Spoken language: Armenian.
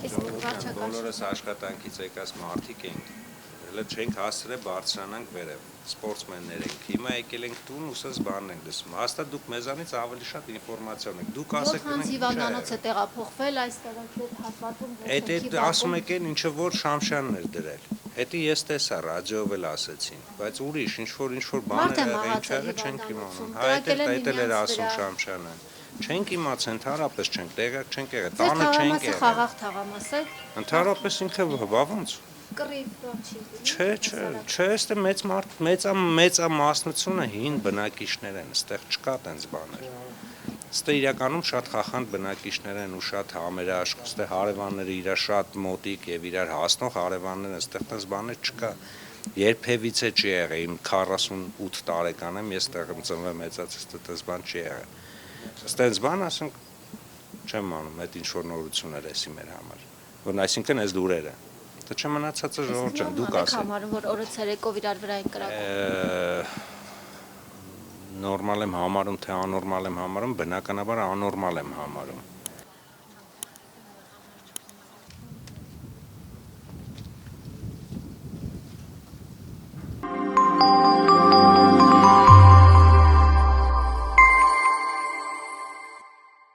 Բոլորս աշխատանքից եկած մարդիկ ենք, հələ չենք հասցրել բարձրանանք վերև, սպորտսմեններ ենք, հիմա եկել ենք տուն ու սենց բանն ենք լսում, հաստատ դուք մեզանից ավելի շատ ինֆորմացիա ունեք, դուք ասեք Որքան հիվանդանոց է տեղափոխվել այստեղ այդ հատվածում, Այդ ասում եք են ինչը որ Շամշյանն էր դրել, հետի ես տեսա, ռադիոյով էլ ասեցին, բայց ուրիշ ինչ-որ բաներ եղել չենք իմանում, այդ էլ էր ասում Շամշյանը Չենք իմացել, ընդհանրապես չենք, տեղյակ չենք եղել, տանը չենք եղել։ Խաղաղ թաղամաս է։ Ընդհանրապես ինքը ոնց։ Կռիվ չի։ Չէ, այստեղ մեծամասնությունը հին բնակիչներ են, այստեղ չկա տենց բաներ։ Այստեղ իրականում շատ խախանդ բնակիչներ են ու շատ համերաշխ, այստեղ հարևանները իրար շատ մոտիկ եւ իրար հասնող հարևաններ են, այստեղ տենց բաներ չկա։ Երբևիցե չի եղել, իմ 48 տարեկան եմ, ես այստեղ եմ ծնվել մեծացած, տենց բան չի եղել։ Ստենց բան ասենք չեմ անում, այդ ինչ-որ նորություններ էսի մեր համար, որ այսինքն այս լուրերը, դա չմնացածը ժողովուրդ ջան, դուք ասեք։ Համարում, որ օրը ցերեկով իրար վրա են կրակում։ Նորմալ եմ համարում, թե անորմալ եմ համարում, բնականաբար անորմալ եմ համարում։